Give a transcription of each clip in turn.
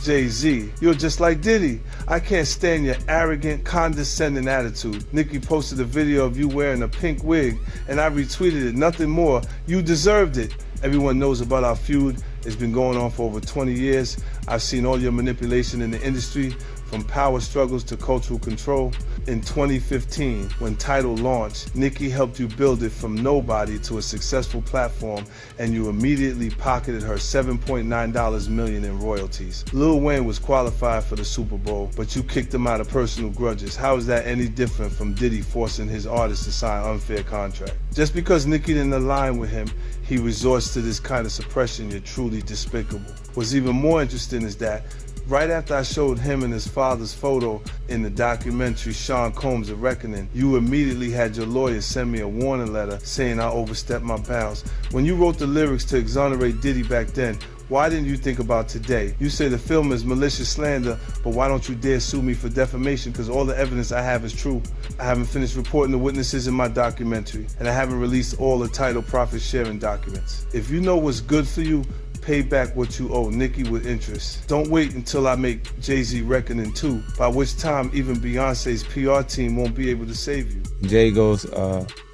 Jay-Z, you're just like Diddy. I can't stand your arrogant, condescending attitude. Nicki posted a video of you wearing a pink wig, and I retweeted it. Nothing more. You deserved it. Everyone knows about our feud. It's been going on for over 20 years. I've seen all your manipulation in the industry, from power struggles to cultural control. In 2015, when Tidal launched, Nicki helped you build it from nobody to a successful platform, and you immediately pocketed her $7.9 million in royalties. Lil Wayne was qualified for the Super Bowl, but you kicked him out of personal grudges. How is that any different from Diddy forcing his artists to sign unfair contracts? Just because Nicki didn't align with him, he resorts to this kind of suppression. You're truly despicable. What's even more interesting is that right after I showed him and his father's photo in the documentary Sean Combs' A Reckoning, you immediately had your lawyer send me a warning letter saying I overstepped my bounds. When you wrote the lyrics to exonerate Diddy back then, why didn't you think about today? You say the film is malicious slander, but why don't you dare sue me for defamation? Because all the evidence I have is true. I haven't finished reporting the witnesses in my documentary, and I haven't released all the Tidal profit sharing documents. If you know what's good for you, pay back what you owe Nicki with interest. Don't wait until I make Jay-Z Reckoning 2, by which time even Beyonce's PR team won't be able to save you. Jay goes,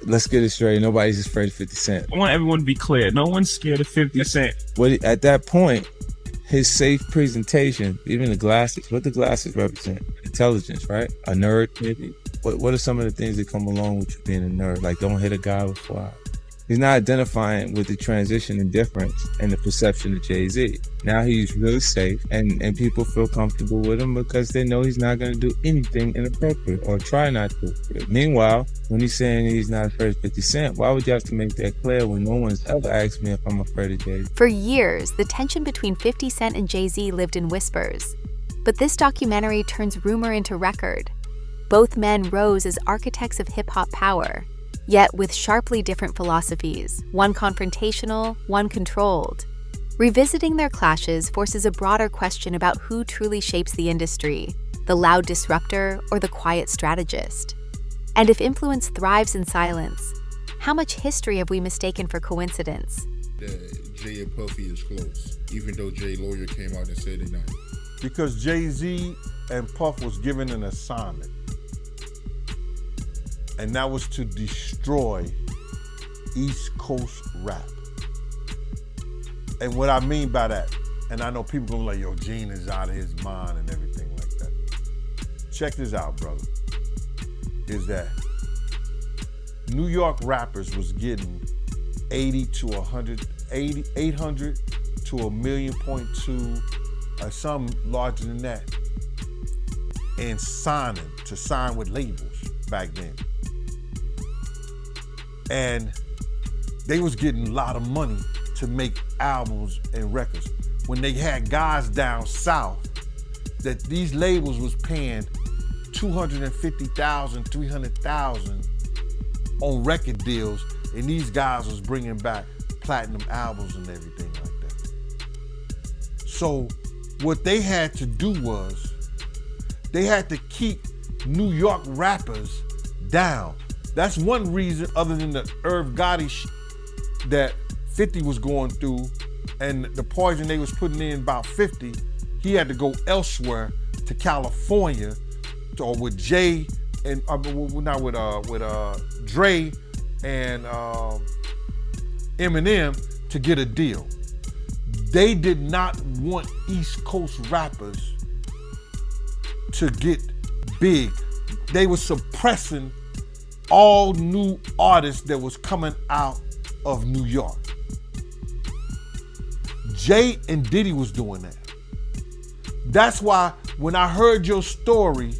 let's get it straight. Nobody's afraid of 50 Cent. I want everyone to be clear. No one's scared of 50 Cent. At that point, his safe presentation, even the glasses, what the glasses represent? Intelligence, right? A nerd, maybe? What are some of the things that come along with you being a nerd? Like, don't hit a guy with fly. He's not identifying with the transition and difference and the perception of Jay-Z. Now he's really safe, and people feel comfortable with him because they know he's not going to do anything inappropriate or try not to. Meanwhile, when he's saying he's not afraid of 50 Cent, why would you have to make that clear when no one's ever asked me if I'm afraid of Jay-Z? For years, the tension between 50 Cent and Jay-Z lived in whispers. But this documentary turns rumor into record. Both men rose as architects of hip-hop power, yet with sharply different philosophies, one confrontational, one controlled. Revisiting their clashes forces a broader question about who truly shapes the industry, the loud disruptor or the quiet strategist. And if influence thrives in silence, how much history have we mistaken for coincidence? Jay and Puffy is close, even though Jay's lawyer came out and said they're not. Because Jay-Z and Puff was given an assignment. And that was to destroy East Coast rap. And what I mean by that, and I know people gonna be like, yo, Gene is out of his mind and everything like that. Check this out, brother. Is that New York rappers was getting 800 to 1.2 million, or some larger than that, and sign with labels back then. And they was getting a lot of money to make albums and records. When they had guys down south that these labels was paying $250,000, $300,000 on record deals, and these guys was bringing back platinum albums and everything like that. So what they had to do was, they had to keep New York rappers down. That's one reason, other than the Irv Gotti that 50 was going through and the poison they was putting in about 50, he had to go elsewhere to California or with Jay and not with Dre and Eminem to get a deal. They did not want East Coast rappers to get big. They were suppressing all new artists that was coming out of New York. Jay and Diddy was doing that. That's why when I heard your story,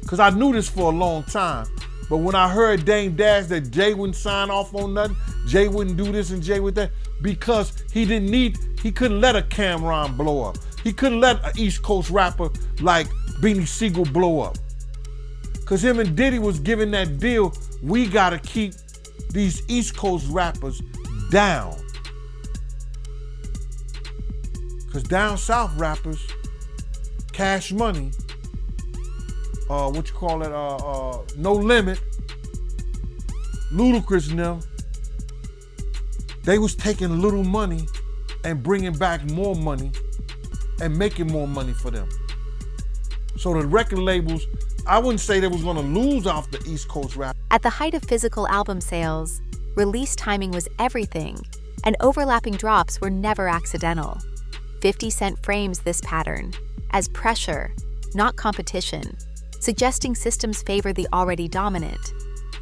because I knew this for a long time, but when I heard Dame Dash that Jay wouldn't sign off on nothing, Jay wouldn't do this and Jay would that, because he couldn't let a Cameron blow up. He couldn't let an East Coast rapper like Beanie Siegel blow up. Because him and Diddy was giving that deal, we gotta keep these East Coast rappers down. Because down south rappers, Cash Money, No Limit, Ludacris and them, they was taking little money and bringing back more money and making more money for them. So the record labels, I wouldn't say they was gonna lose off the East Coast rap. At the height of physical album sales, release timing was everything, and overlapping drops were never accidental. 50 Cent frames this pattern as pressure, not competition, suggesting systems favor the already dominant.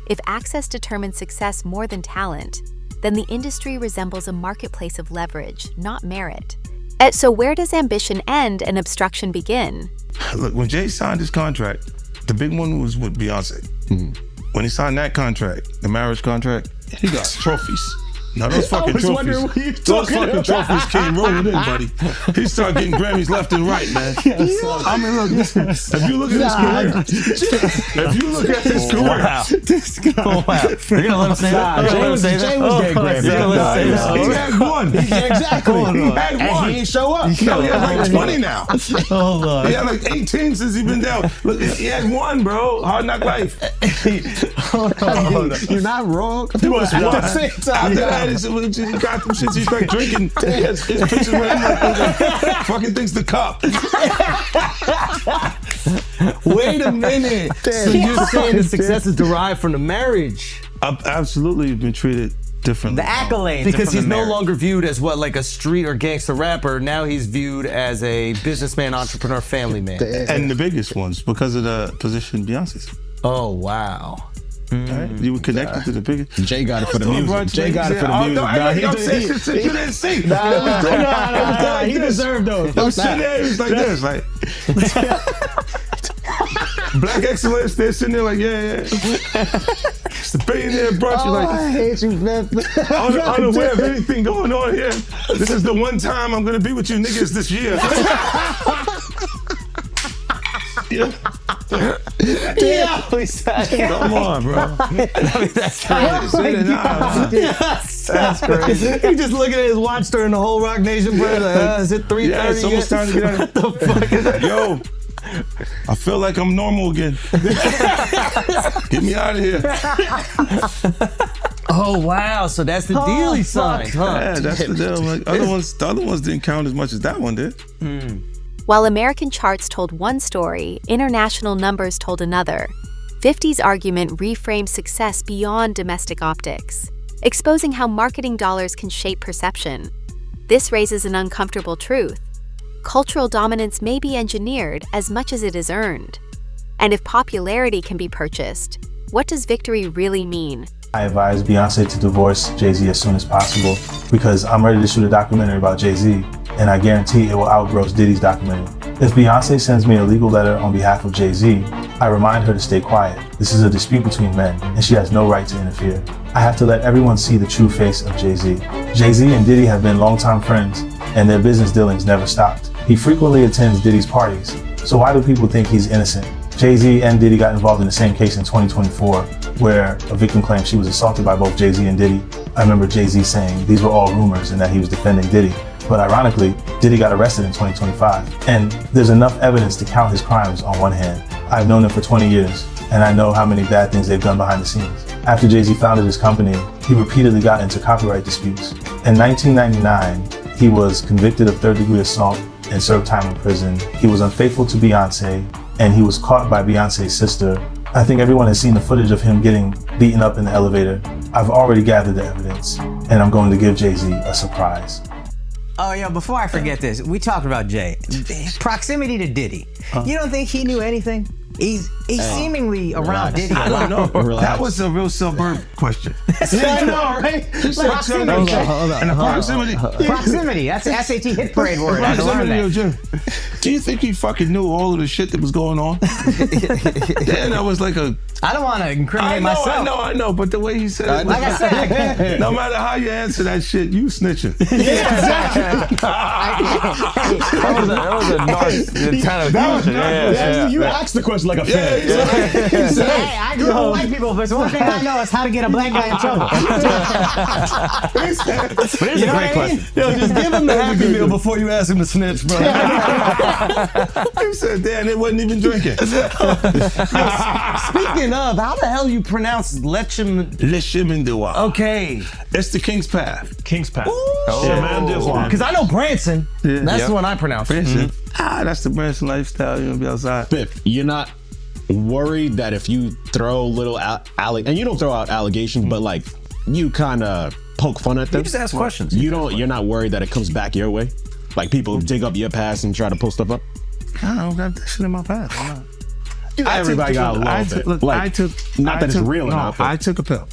If access determines success more than talent, then the industry resembles a marketplace of leverage, not merit. So where does ambition end and obstruction begin? Look, when Jay signed his contract, the big one was with Beyonce. When he signed that contract, the marriage contract, he got trophies. Now those fucking trophies, those fucking trophies came rolling in, buddy. He started getting Grammys left and right, man. I mean, look, if you look at his career, This guy. You're gonna let him say that? Jay was getting Grammys. He had one. Exactly. He had one. And he ain't show up. He had like 20 now. Hold on. He had like 18 since he been down. Look, he had one, bro. Hard Knock Life. You're not wrong. He was one. After that, he got them shits. He's like drinking. His pictures with him like fucking things the cup. Wait a minute. So you're saying the success is derived from the marriage? I've absolutely been treated differently. The accolades. Because he's no longer viewed as what, like a street or gangster rapper. Now he's viewed as a businessman, entrepreneur, family man. And the biggest ones because of the position Beyonce's. Oh, wow. Right? You were connected to the biggest. Jay got it for the music. Jay got it for the music. You didn't see. He deserved those. I'm sitting there, it's like this, like Black excellence. They're sitting there like, yeah. It's the billionaire brunch. You're like, I hate you, man. unaware of anything going on here. This is the one time I'm gonna be with you niggas this year. Yeah. Come on, bro. That's crazy. That's crazy. He just looking at his watch during the whole Rock Nation, bro. Like, is it 3:30? Yeah, it's almost time to get out. What the fuck is that? Yo, I feel like I'm normal again. Get me out of here. Oh wow! So that's the deal he signed, huh? Yeah, that's the deal. Like, the other ones didn't count as much as that one did. While American charts told one story, international numbers told another. 50's argument reframed success beyond domestic optics, exposing how marketing dollars can shape perception. This raises an uncomfortable truth. Cultural dominance may be engineered as much as it is earned. And if popularity can be purchased, what does victory really mean? I advise Beyonce to divorce Jay-Z as soon as possible because I'm ready to shoot a documentary about Jay-Z, and I guarantee it will outgross Diddy's documentary. If Beyonce sends me a legal letter on behalf of Jay-Z, I remind her to stay quiet. This is a dispute between men, and she has no right to interfere. I have to let everyone see the true face of Jay-Z. Jay-Z and Diddy have been longtime friends, and their business dealings never stopped. He frequently attends Diddy's parties, so why do people think he's innocent? Jay-Z and Diddy got involved in the same case in 2024, where a victim claimed she was assaulted by both Jay-Z and Diddy. I remember Jay-Z saying these were all rumors and that he was defending Diddy. But ironically, Diddy got arrested in 2025, and there's enough evidence to count his crimes on one hand. I've known him for 20 years, and I know how many bad things they've done behind the scenes. After Jay-Z founded his company, he repeatedly got into copyright disputes. In 1999, he was convicted of third-degree assault and served time in prison. He was unfaithful to Beyonce, and he was caught by Beyonce's sister. I think everyone has seen the footage of him getting beaten up in the elevator. I've already gathered the evidence, and I'm going to give Jay-Z a surprise. Oh, yeah, before I forget this, we talked about Jay. Proximity to Diddy. You don't think he knew anything? He's seemingly around Diddy a lot. I don't know. That was a real suburb question. Yeah, I know, right? Proximity. And the proximity. Proximity. That's the SAT hit parade word. I learned that. Do you think he fucking knew all of the shit that was going on? Then I was like I don't want to incriminate myself. I know, but the way he said it. Like I said. No matter how you answer that shit, you snitching. Yeah, exactly. That was a nice kind of question. Yeah. You asked the question like a fan. Hey, I grew up with white people, but one thing I know is how to get a black guy in trouble. But here's a great question. Yo, just give him the Happy Meal before you ask him to snitch, bro. He said, damn, they wasn't even drinking. Speaking Speaking of, how the hell you pronounce Lechemin Okay. It's the King's Path. King's Path. Because I know Branson. Yeah. That's the one I pronounce. Branson. That's the Branson lifestyle. You want to be outside. Biff, you're not worried that if you throw little and you don't throw out allegations, but like you kind of poke fun at them. You just ask questions. You're not worried that it comes back your way? Like people dig up your past and try to pull stuff up? I don't got that shit in my past. I'm not. Everybody got a little bit. Like, I took not that it's real enough. I took a pill,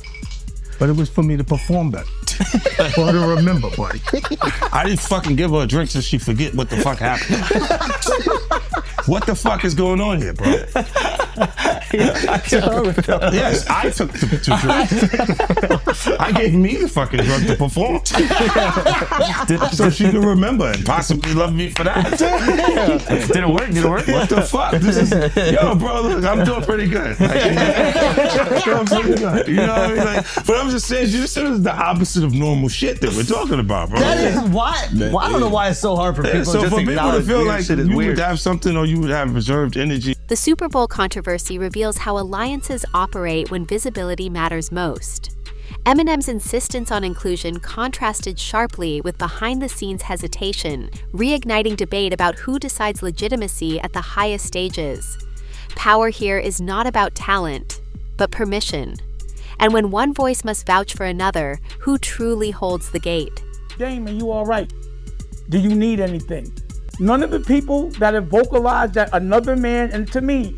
but it was for me to perform better. For her to remember, buddy. I didn't fucking give her a drink so she forget what the fuck happened. What the fuck is going on here, bro? Yes, I took the drink. I gave me the fucking drug to perform. So she could remember and possibly love me for that. Did it work? What the fuck? This is, yo, bro, look, I'm doing pretty good. I'm pretty good. You know what I mean? Like, but I'm just saying, this is the opposite of normal shit that we're talking about, bro. That is why. Well, I don't know why it's so hard for people So just for to people to feel like shit is you weird. would have something or you would have reserved energy. The Super Bowl controversy reveals how alliances operate when visibility matters most. Eminem's insistence on inclusion contrasted sharply with behind-the-scenes hesitation, reigniting debate about who decides legitimacy at the highest stages. Power here is not about talent, but permission. And when one voice must vouch for another, who truly holds the gate? Dame, are you all right? Do you need anything? None of the people that have vocalized that another man, and to me,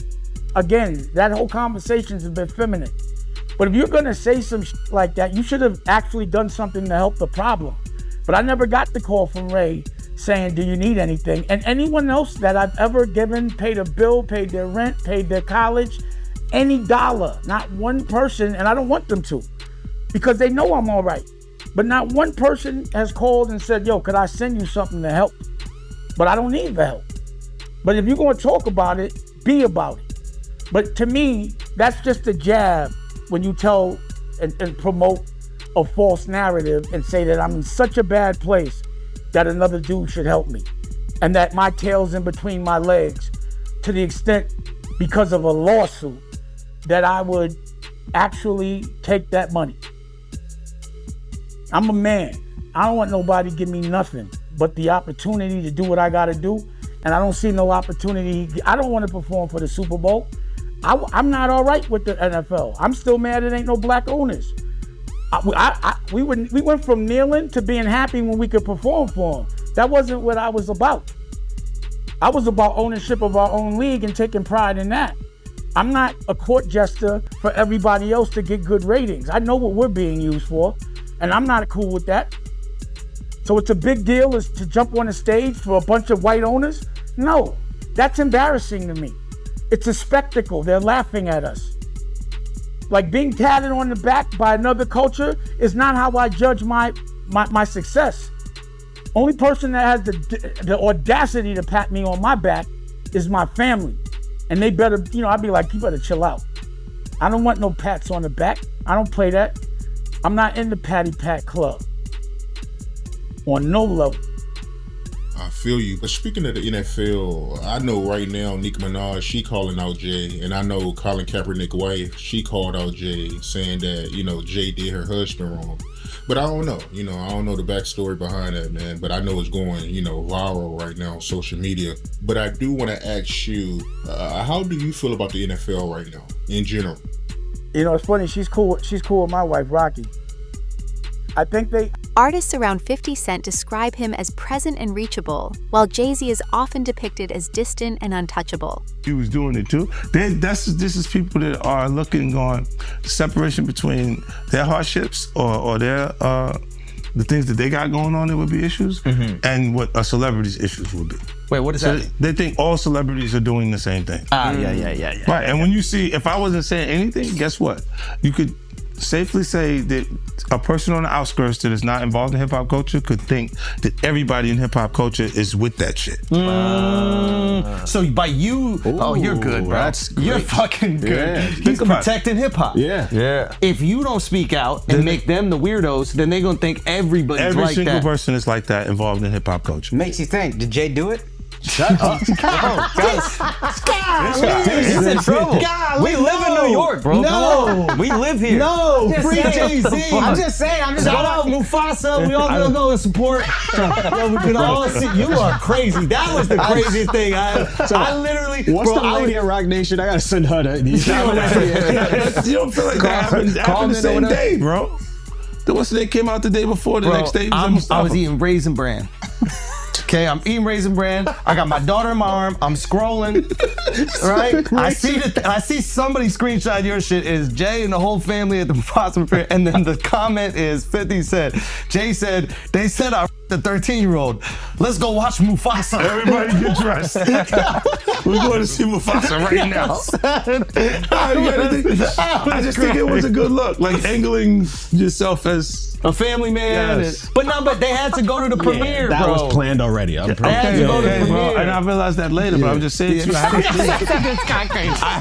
again, that whole conversation has been feminine. But if you're gonna say some like that, you should have actually done something to help the problem. But I never got the call from Ray saying, do you need anything? And anyone else that I've ever given, paid a bill, paid their rent, paid their college, any dollar, not one person, and I don't want them to, because they know I'm all right. But not one person has called and said, yo, could I send you something to help? But I don't need the help. But if you're gonna talk about it, be about it. But to me, that's just a jab when you tell and promote a false narrative and say that I'm in such a bad place that another dude should help me. And that my tail's in between my legs to the extent, because of a lawsuit, that I would actually take that money. I'm a man. I don't want nobody to give me nothing but the opportunity to do what I gotta do. And I don't see no opportunity. I don't want to perform for the Super Bowl. I'm not all right with the NFL. I'm still mad it ain't no black owners. We went from kneeling to being happy when we could perform for them. That wasn't what I was about. I was about ownership of our own league and taking pride in that. I'm not a court jester for everybody else to get good ratings. I know what we're being used for, and I'm not cool with that. So it's a big deal is to jump on a stage for a bunch of white owners? No, that's embarrassing to me. It's a spectacle. They're laughing at us. Like being tatted on the back by another culture is not how I judge my success. Only person that has the audacity to pat me on my back is my family. And they better, I'd be like, you better chill out. I don't want no pats on the back. I don't play that. I'm not in the patty pat club. On no level. I feel you. But speaking of the NFL, I know right now Nicki Minaj, she calling out Jay. And I know Colin Kaepernick's wife, she called out Jay saying that, Jay did her husband wrong. But I don't know. I don't know the backstory behind that, man. But I know it's going, viral right now on social media. But I do want to ask you, how do you feel about the NFL right now, in general? It's funny. She's cool. She's cool with my wife, Rocky. I think Artists around 50 Cent describe him as present and reachable, while Jay-Z is often depicted as distant and untouchable. He was doing it too. This is people that are looking on separation between their hardships or their the things that they got going on that would be issues, and what a celebrity's issues would be. Wait, what is that? They think all celebrities are doing the same thing. Yeah. Right, and when you see, if I wasn't saying anything, guess what? You could safely say that a person on the outskirts that is not involved in hip-hop culture could think that everybody in hip-hop culture is with that shit. So by you, you're good, bro. You're fucking good. Yeah. He's protecting hip-hop. Yeah. If you don't speak out and make them the weirdos, then they're gonna think everybody's like that. Every single person is like that involved in hip-hop culture. Makes you think, did Jay do it? Shut up. He's in trouble. We live in New York, bro. No. Come on. We live here. No, free saying. Jay-Z. I'm just saying. Shout out Mufasa. We all gonna go and support. Yo, we can all see. You are crazy. That was the craziest thing. I literally. What's bro, the lady at Rock Nation? I gotta send her that. You don't feel like that happened the same day, bro. What's the day came out the day before? The next day I was eating Raisin Bran. Okay, I'm eating Raisin Bran. I got my daughter in my arm. I'm scrolling, right? I see somebody screenshot your shit. Is Jay and the whole family at the Mufasa Fair? And then the comment is 50 said, Jay said, they said I the 13-year-old. Let's go watch Mufasa. Everybody get dressed. We're going to see Mufasa right now. I just think it was a good look, like angling yourself as a family man. Yes. But they had to go to the premiere, that bro. was planned already. I'm pretty bro. And I realized that later, but I'm just saying to you, I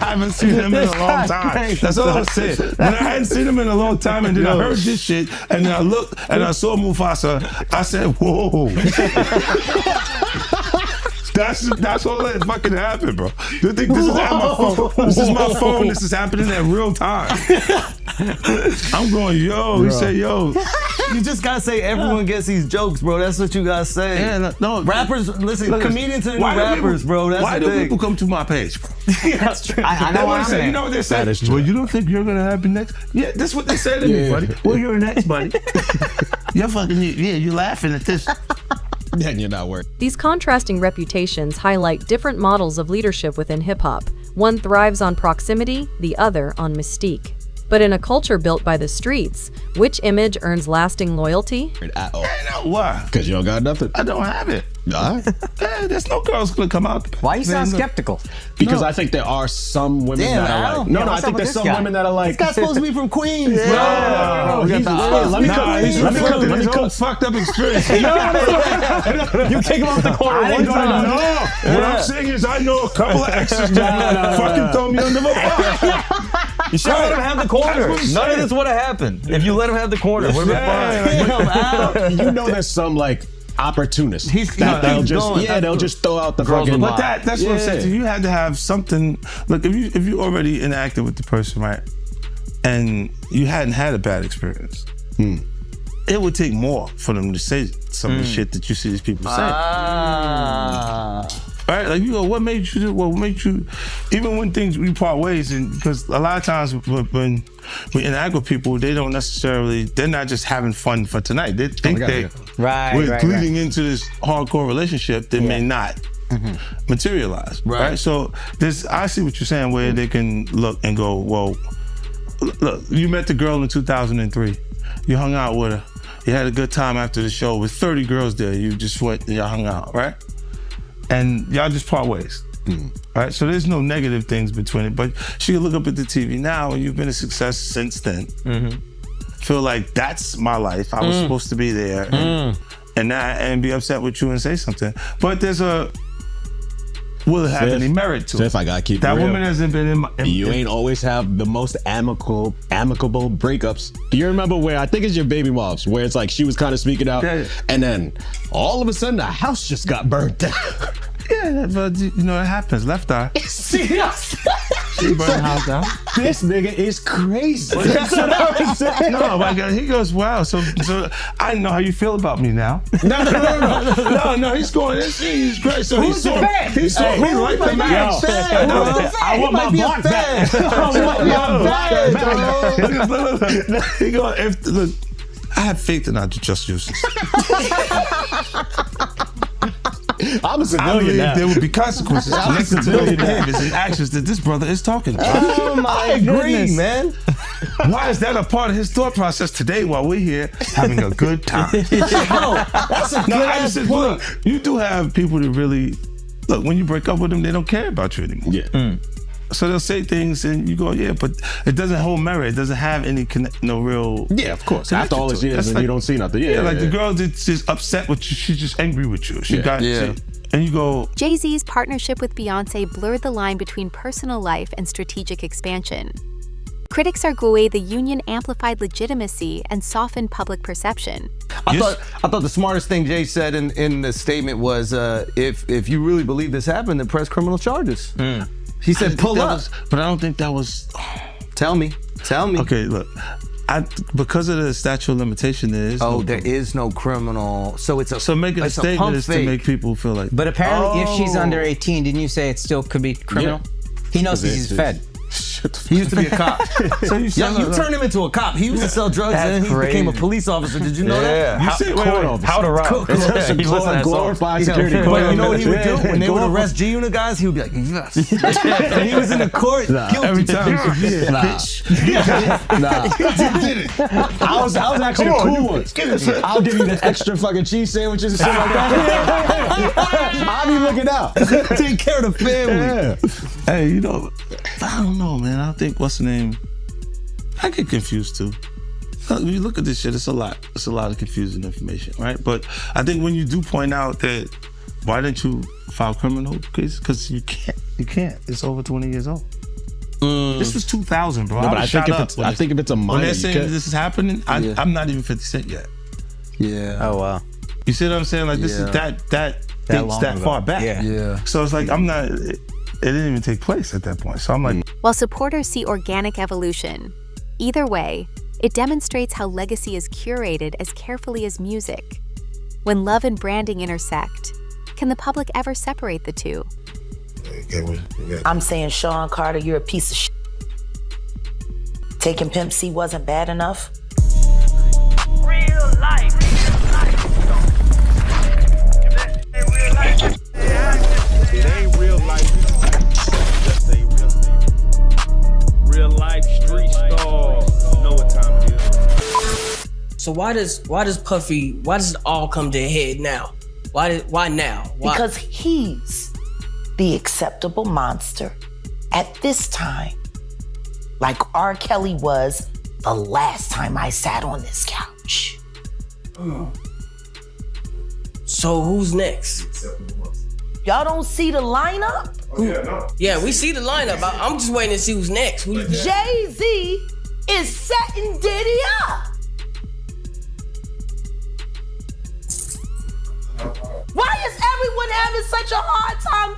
haven't seen him in a long time. That's all I'm saying. When I hadn't seen him in a long time, and then I heard this shit, and then I looked and I saw Mufasa, I said, whoa. That's all that fucking happened, bro. You think this is on my phone? This is my phone. This is happening at real time. I'm going, yo. He said, yo. You just gotta say everyone gets these jokes, bro. That's what you gotta say. Yeah, no. Rappers, listen, comedians and rappers, bro. That's why the do thing. people come to my page, bro? That's true. I know what I'm saying. You know what they say? That is true. Well, you don't think you're gonna have me next? Yeah, that's what they said to me, buddy. Well, you're next, buddy. You're fucking, you're laughing at this. Then you're not working. These contrasting reputations highlight different models of leadership within hip-hop. One thrives on proximity, the other on mystique. But in a culture built by the streets, which image earns lasting loyalty? At all. Why? Because you don't got nothing. I don't have it. All right. There's no girls gonna come out. Why you sound skeptical? Because I think there are some women that are like. No, I think there's some women that are like. This guy's supposed to be from Queens. Let me cook fucked up experience. You take him off the corner one time. No. What I'm saying is I know a couple of exes that fucking throw me under the bus. You should let him have the corner. None of this would have happened if you let him have the corner. We'd have been fine. You know there's some like opportunists. They'll just throw out the fucking. But that's what I'm saying. You had to have something. Look, if you already interacted with the person, right, and you hadn't had a bad experience, it would take more for them to say some of the shit that you see these people say. Right? Like, you go, what made you do? What made you? Even when we part ways, and because a lot of times when we interact with people, they're not just having fun for tonight. They think we're leading into this hardcore relationship that may not materialize. Right? So I see what you're saying, where they can look and go, well, look, you met the girl in 2003. You hung out with her. You had a good time after the show with 30 girls there. You just went and y'all hung out, right? And y'all just part ways, right? So there's no negative things between it, but she can look up at the TV now, and you've been a success since then. Feel like that's my life. I was supposed to be there, and be upset with you and say something. But will it have any merit to it? If I gotta keep that real, woman hasn't been you ain't always have the most amicable breakups. Do you remember where I think it's your baby moms, where it's like she was kind of speaking out, and then all of a sudden the house just got burnt down. Yeah, but you know it happens. Left eye. She burned the house down. This nigga is crazy. That's what I was saying. No, my God, he goes, wow. So I know how you feel about me now. No. He's going. He's great. So he saw me like the man. I want my block back. He goes, look, I have faith in our just justice. I'm a civilian. I believe now. there will be consequences connected to those behaviors and actions that this brother is talking about. Oh my goodness, man. Why is that a part of his thought process today while we're here having a good time? That's a good point. Look, you do have people that really, look, when you break up with them, they don't care about you anymore. Yeah. So they'll say things and you go, yeah, but it doesn't hold merit. It doesn't have any no real. Yeah, of course. After all these years, and you don't see nothing. Yeah, the girl that's just upset with you. She's just angry with you. And you go. Jay-Z's partnership with Beyonce blurred the line between personal life and strategic expansion. Critics argue the union amplified legitimacy and softened public perception. I thought the smartest thing Jay said in the statement was, if you really believe this happened, then press criminal charges. He said pull up. But I don't think that was. Tell me. Okay, look. Because of the statute of limitation, there is there is no criminal. So it's a so making a statement is to make people feel like. But apparently, if she's under 18, didn't you say it still could be criminal? Yeah. He knows he's fed. He used to be a cop. So you turned him into a cop. He used to sell drugs and then he became a police officer. Did you know that? You said how to rob. He's a glorified security. But you know what he would do? When they would arrest G-Unit guys, he would be like, yes. And he was in the court guilty. Every time. I was actually a cool one. I'll give you the extra fucking cheese sandwiches and shit like that. I'll be looking out. Take care of the family. Hey, you know, I don't know, man. I think what's the name? I get confused too. When you look at this shit, it's a lot. It's a lot of confusing information, right? But I think when you do point out that, why didn't you file criminal case? Because you can't. It's over 20 years old. This was 2000, bro. No, but I think if it's a minor, when they're saying this is happening, I'm not even 50 Cent yet. Yeah. Oh wow. You see what I'm saying? Like this is that dates that far back. Yeah. So it's like I'm not. It didn't even take place at that point. So I'm like. While supporters see organic evolution, either way, it demonstrates how legacy is curated as carefully as music. When love and branding intersect, can the public ever separate the two? I'm saying, Sean Carter, you're a piece of shit. Taking Pimp C wasn't bad enough. Real life. It ain't real life. Just ain't real life. Real life street star. You know what time it is. So why does it all come to a head now? Why now? Why? Because he's the acceptable monster at this time. Like R. Kelly was the last time I sat on this couch. So who's next? Y'all don't see the lineup? Yeah, we see the lineup. I'm just waiting to see who's next. Jay-Z is setting Diddy up. Why is everyone having such a hard time?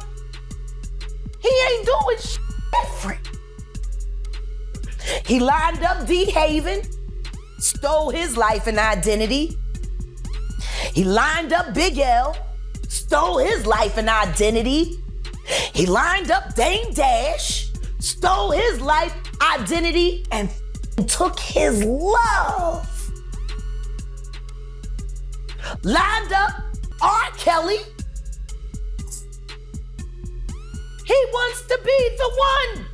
He ain't doing shit different. He lined up D-Haven, stole his life and identity. He lined up Big L, stole his life and identity. He lined up Dame Dash, stole his life, identity, and took his love. Lined up R. Kelly. He wants to be the one.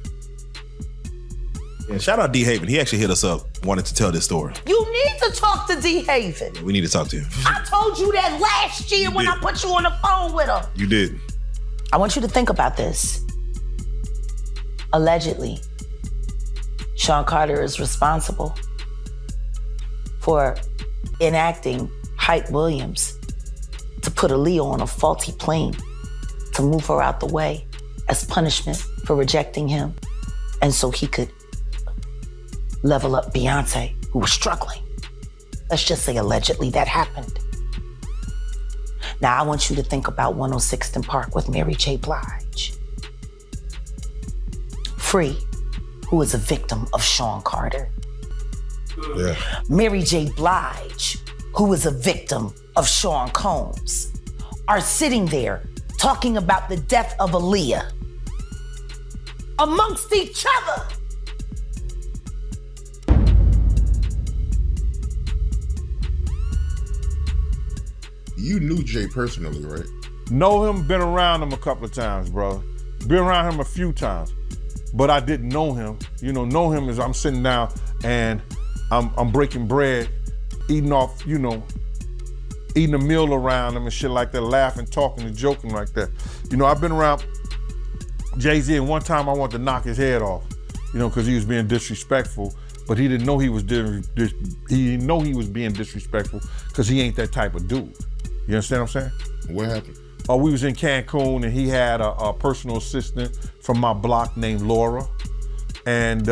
Yeah, shout out D-Haven. He actually hit us up, wanted to tell this story. You need to talk to D-Haven. We need to talk to him. I told you that last year when I put you on the phone with him. You did. I want you to think about this. Allegedly, Sean Carter is responsible for enacting Hype Williams to put Aaliyah on a faulty plane to move her out the way as punishment for rejecting him, and so he could level up Beyonce, who was struggling. Let's just say allegedly that happened. Now I want you to think about 106th and Park with Mary J. Blige. Free, who is a victim of Sean Carter. Yeah. Mary J. Blige, who is a victim of Sean Combs, are sitting there talking about the death of Aaliyah amongst each other. You knew Jay personally, right? Know him, been around him a couple of times, brother. Been around him a few times, but I didn't know him. Know him as I'm sitting down and I'm breaking bread, eating off, eating a meal around him and shit like that, laughing, talking and joking like that. I've been around Jay-Z, and one time I wanted to knock his head off, because he was being disrespectful, but he didn't know he was being disrespectful because he ain't that type of dude. You understand what I'm saying? What happened? We was in Cancun and he had a personal assistant from my block named Laura. and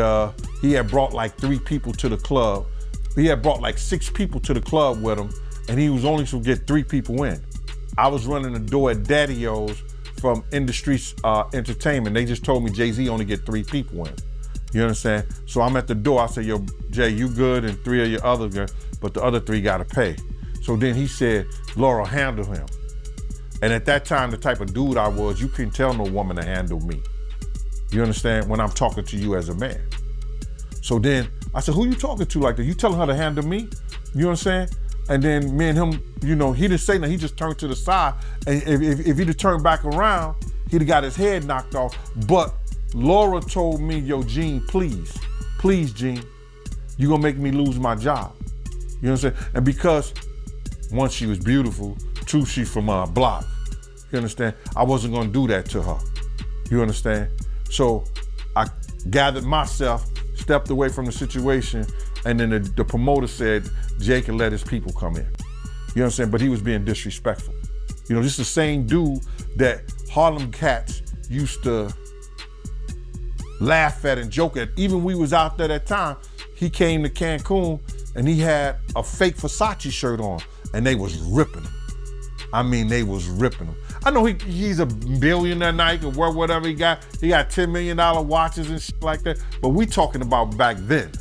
he had brought like 3 people to the club. He had brought like 6 people to the club with him, and he was only supposed to get 3 people in. I was running the door at Daddy-O's from Industry Entertainment. They just told me Jay-Z only get 3 people in. You understand? So I'm at the door. I say, yo, Jay, you good, and 3 of your other good, but the other 3 gotta pay. So then he said, Laura, handle him. And at that time, the type of dude I was, you couldn't tell no woman to handle me. You understand? When I'm talking to you as a man. So then I said, who you talking to like that? You telling her to handle me? You understand? And then me and him, you know, he didn't say nothing. He just turned to the side. And if he'd have turned back around, he'd have got his head knocked off. But Laura told me, yo, Gene, please, Gene, you gonna make me lose my job. You know what I'm saying? And because, one, she was beautiful, 2, she from our block. You understand? I wasn't gonna do that to her. You understand? So I gathered myself, stepped away from the situation, and then the promoter said, Jay can let his people come in. You understand? But he was being disrespectful. You know, this is the same dude that Harlem cats used to laugh at and joke at. Even we was out there that time, he came to Cancun and he had a fake Versace shirt on and they was ripping him. I mean, they was ripping him. I know he's a billionaire now, he can wear whatever he got. He got $10 million watches and shit like that. But we talking about back then.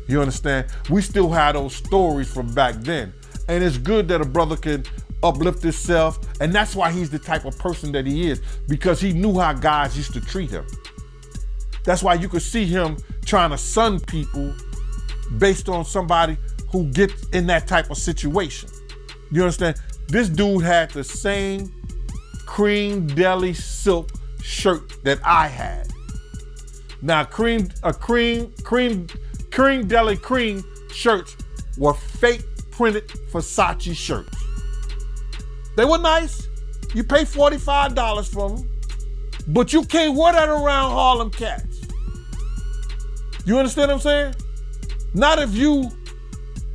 You understand? We still have those stories from back then. And it's good that a brother can uplift himself. And that's why he's the type of person that he is, because he knew how guys used to treat him. That's why you could see him trying to sun people based on somebody who gets in that type of situation. You understand? This dude had the same cream deli silk shirt that I had. Now cream deli cream shirts were fake printed Versace shirts. They were nice. You pay $45 for them, but you can't wear that around Harlem cats. You understand what I'm saying? Not if you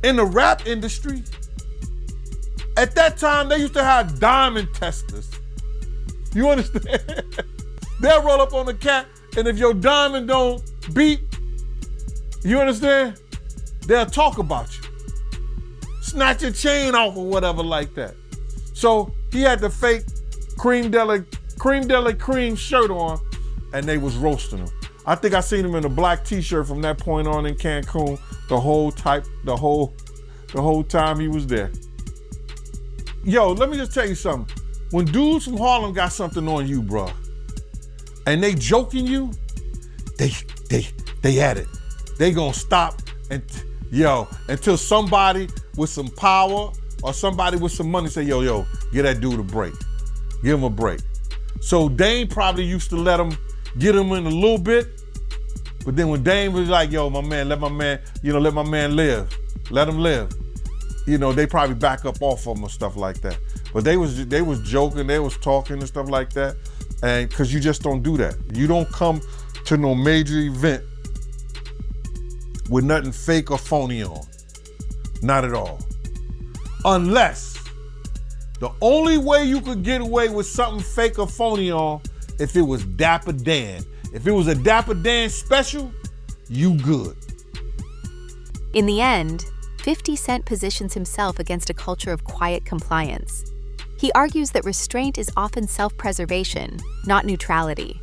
in the rap industry. At that time, they used to have diamond testers. You understand? They'll roll up on the cat, and if your diamond don't beat, you understand? They'll talk about you. Snatch your chain off or whatever like that. So he had the fake cream deli cream shirt on, and they was roasting him. I think I seen him in a black t-shirt from that point on in Cancun the whole time he was there. Yo, let me just tell you something. When dudes from Harlem got something on you, bro, and they joking you, they at it. They gonna stop and until somebody with some power or somebody with some money say, yo, give that dude a break. Give him a break. So Dame probably used to let him get him in a little bit, but then when Dame was like, yo, my man, let my man live. Let him live. You know, they probably back up off of him or stuff like that. But they was joking, they was talking and stuff like that. And cause you just don't do that. You don't come to no major event with nothing fake or phony on. Not at all. Unless the only way you could get away with something fake or phony on, if it was Dapper Dan. If it was a Dapper Dan special, you good. In the end, 50 Cent positions himself against a culture of quiet compliance. He argues that restraint is often self-preservation, not neutrality.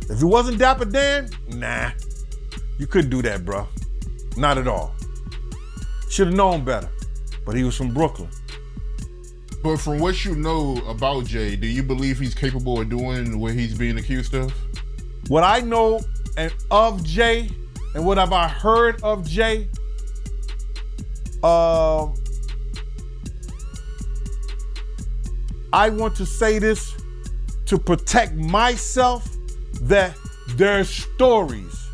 If it wasn't Dapper Dan, nah, you couldn't do that, bro. Not at all. Should have known better, but he was from Brooklyn. But from what you know about Jay, do you believe he's capable of doing what he's being accused of? What I know of Jay, and what have I heard of Jay, I want to say this to protect myself, that there's stories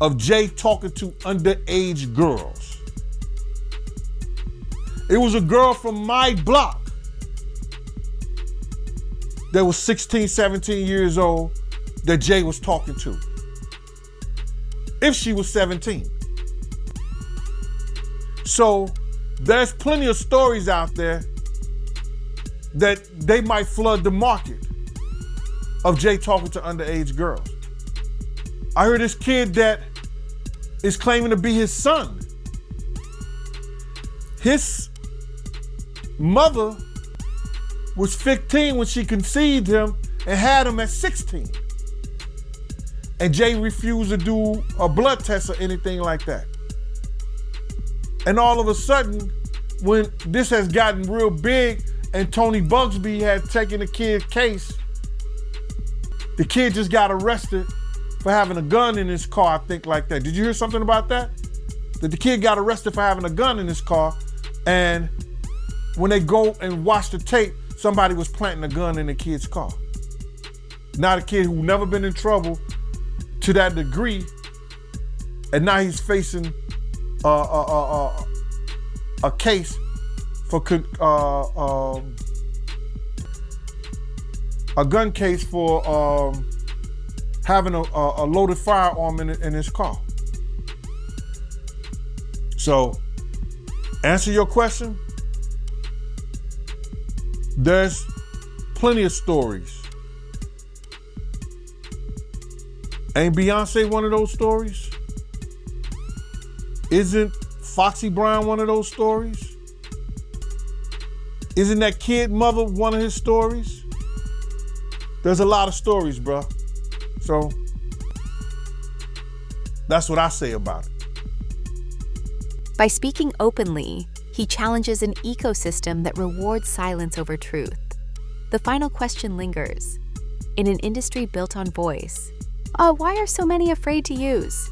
of Jay talking to underage girls. It was a girl from my block that was 16, 17 years old that Jay was talking to. If she was 17. So there's plenty of stories out there that they might flood the market of Jay talking to underage girls. I heard this kid that is claiming to be his son. His mother was 15 when she conceived him and had him at 16. And Jay refused to do a blood test or anything like that. And all of a sudden, when this has gotten real big and Tony Bugsby had taken the kid's case, the kid just got arrested for having a gun in his car, I think like that. Did you hear something about that? That the kid got arrested for having a gun in his car, and when they go and watch the tape, somebody was planting a gun in the kid's car. Now the kid who never been in trouble to that degree, and now he's facing a case for a gun case for having a loaded firearm in his car. So, answer your question. There's plenty of stories. Ain't Beyonce one of those stories? Isn't Foxy Brown one of those stories? Isn't that kid mother one of his stories? There's a lot of stories, bro. So that's what I say about it. By speaking openly, he challenges an ecosystem that rewards silence over truth. The final question lingers. In an industry built on voice, why are so many afraid to use?